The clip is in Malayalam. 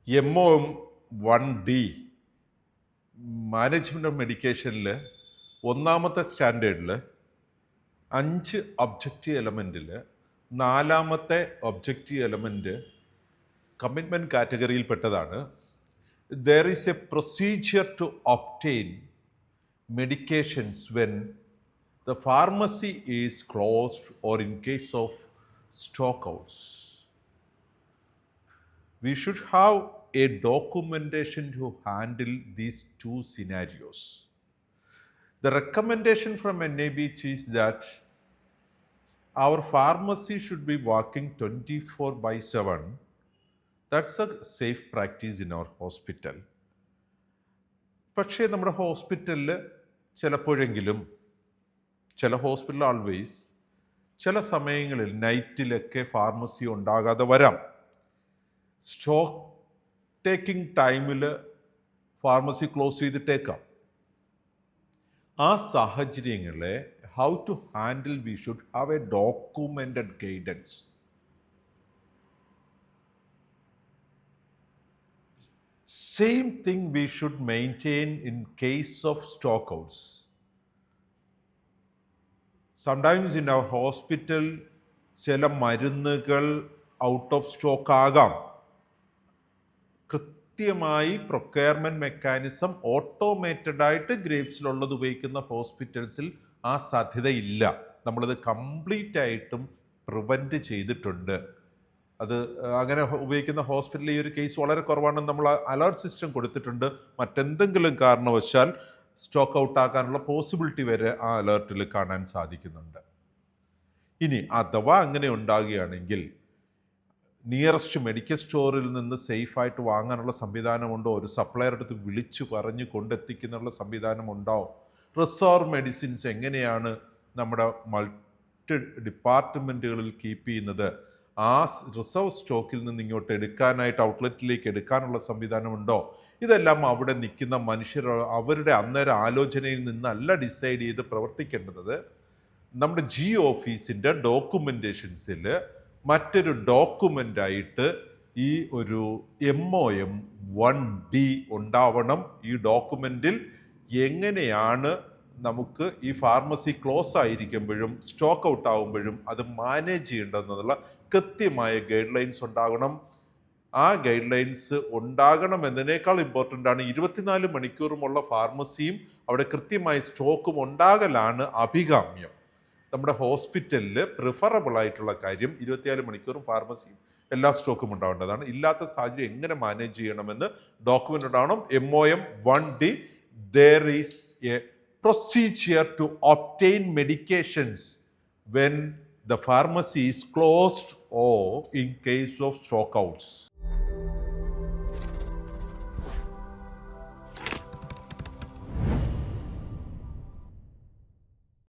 MOM-1D മാനേജ്മെൻറ്റ് ഓഫ് മെഡിക്കേഷനിൽ ഒന്നാമത്തെ സ്റ്റാൻഡേർഡിൽ 5 ഒബ്ജക്റ്റീവ് എലമെൻറ്റിൽ 4ാമത്തെ ഒബ്ജക്റ്റീവ് എലമെൻറ്റ് കമ്മിറ്റ്മെൻറ്റ് കാറ്റഗറിയിൽപ്പെട്ടതാണ്. There is a procedure to obtain medications when the pharmacy is closed or in case of stockouts. We should have a documentation to handle these two scenarios. The recommendation from NABH is that our pharmacy should be working 24/7. That's a safe practice in our hospital. പക്ഷേ നമ്മുടെ ഹോസ്പിറ്റലിൽ ചിലപ്പോഴെങ്കിലും ചില ഹോസ്പിറ്റൽ ആൾവേസ് ചില സമയങ്ങളിൽ നൈറ്റിലൊക്കെ ഫാർമസി ഉണ്ടാകാതെ വരാം. സ്റ്റോക്ക് ടേക്കിംഗ് ടൈമിൽ ഫാർമസി ക്ലോസ് ചെയ്തിട്ടേക്കാം. ആ സാഹചര്യങ്ങളെ how to handle we should have a documented guidance. Same thing we should maintain in case of stockouts. Sometimes in our hospital ചില മരുന്നുകൾ ഔട്ട് ഓഫ് സ്റ്റോക്ക് ആകാം. കൃത്യമായി പ്രൊക്യൂർമെൻറ്റ് മെക്കാനിസം ഓട്ടോമേറ്റഡ് ആയിട്ട് ഗ്രേപ്സിലുള്ളത് ഉപയോഗിക്കുന്ന ഹോസ്പിറ്റൽസിൽ ആ സാധ്യതയില്ല. നമ്മളത് കംപ്ലീറ്റ് ആയിട്ടും പ്രിവെൻറ്റ് ചെയ്തിട്ടുണ്ട്. അത് അങ്ങനെ ഉപയോഗിക്കുന്ന ഹോസ്പിറ്റലിൽ ഈ ഒരു കേസ് വളരെ കുറവാണെന്ന് നമ്മൾ അലേർട്ട് സിസ്റ്റം കൊടുത്തിട്ടുണ്ട്. മറ്റെന്തെങ്കിലും കാരണവശാൽ സ്റ്റോക്ക് ഔട്ട് ആക്കാനുള്ള പോസിബിലിറ്റി വരെ ആ അലേർട്ടിൽ കാണാൻ സാധിക്കുന്നുണ്ട്. ഇനി അഥവാ അങ്ങനെ ഉണ്ടാകുകയാണെങ്കിൽ നിയറസ്റ്റ് മെഡിക്കൽ സ്റ്റോറിൽ നിന്ന് സേഫായിട്ട് വാങ്ങാനുള്ള സംവിധാനമുണ്ടോ? ഒരു സപ്ലയർ അടുത്ത് വിളിച്ചു പറഞ്ഞ് കൊണ്ടെത്തിക്കുന്നുള്ള സംവിധാനമുണ്ടോ? റിസർവ് മെഡിസിൻസ് എങ്ങനെയാണ് നമ്മുടെ മൾട്ടി ഡിപ്പാർട്ട്മെൻറ്റുകളിൽ കീപ്പ് ചെയ്യുന്നത്? ആ റിസർവ് സ്റ്റോക്കിൽ നിന്ന് ഇങ്ങോട്ട് എടുക്കാനായിട്ട് ഔട്ട്ലെറ്റിലേക്ക് എടുക്കാനുള്ള സംവിധാനമുണ്ടോ? ഇതെല്ലാം അവിടെ നിൽക്കുന്ന മനുഷ്യർ അവരുടെ അന്നേരം ആലോചനയിൽ നിന്നല്ല ഡിസൈഡ് ചെയ്ത് പ്രവർത്തിക്കേണ്ടത്. നമ്മുടെ ഓഫീസിൻ്റെ ഡോക്യുമെൻറ്റേഷൻസിൽ മറ്റൊരു ഡോക്യുമെൻ്റായിട്ട് ഈ ഒരു MOM-1D ഉണ്ടാവണം. ഈ ഡോക്യുമെൻറ്റിൽ എങ്ങനെയാണ് നമുക്ക് ഈ ഫാർമസി ക്ലോസ് ആയിരിക്കുമ്പോഴും സ്റ്റോക്ക് ഔട്ട് ആകുമ്പോഴും അത് മാനേജ് ചെയ്യേണ്ടതെന്നുള്ള കൃത്യമായ ഗൈഡ് ലൈൻസ് ഉണ്ടാകണം. ആ ഗൈഡ് ലൈൻസ് ഉണ്ടാകണം എന്നതിനേക്കാൾ ഇമ്പോർട്ടൻ്റ് ആണ് 24 മണിക്കൂറുമുള്ള ഫാർമസിയും അവിടെ കൃത്യമായ സ്റ്റോക്കും ഉണ്ടാകലാണ് അഭികാമ്യം. നമ്മുടെ ഹോസ്പിറ്റലിൽ പ്രിഫറബിൾ ആയിട്ടുള്ള കാര്യം 24 മണിക്കൂറും ഫാർമസിയും എല്ലാ സ്റ്റോക്കും ഉണ്ടാവേണ്ടതാണ്. ഇല്ലാത്ത സാഹചര്യം എങ്ങനെ മാനേജ് ചെയ്യണമെന്ന് ഡോക്യുമെൻ്റ് ഉണ്ടാവണം. MOM-1D, there is a procedure to obtain medications when the pharmacy is closed or in case of stockouts.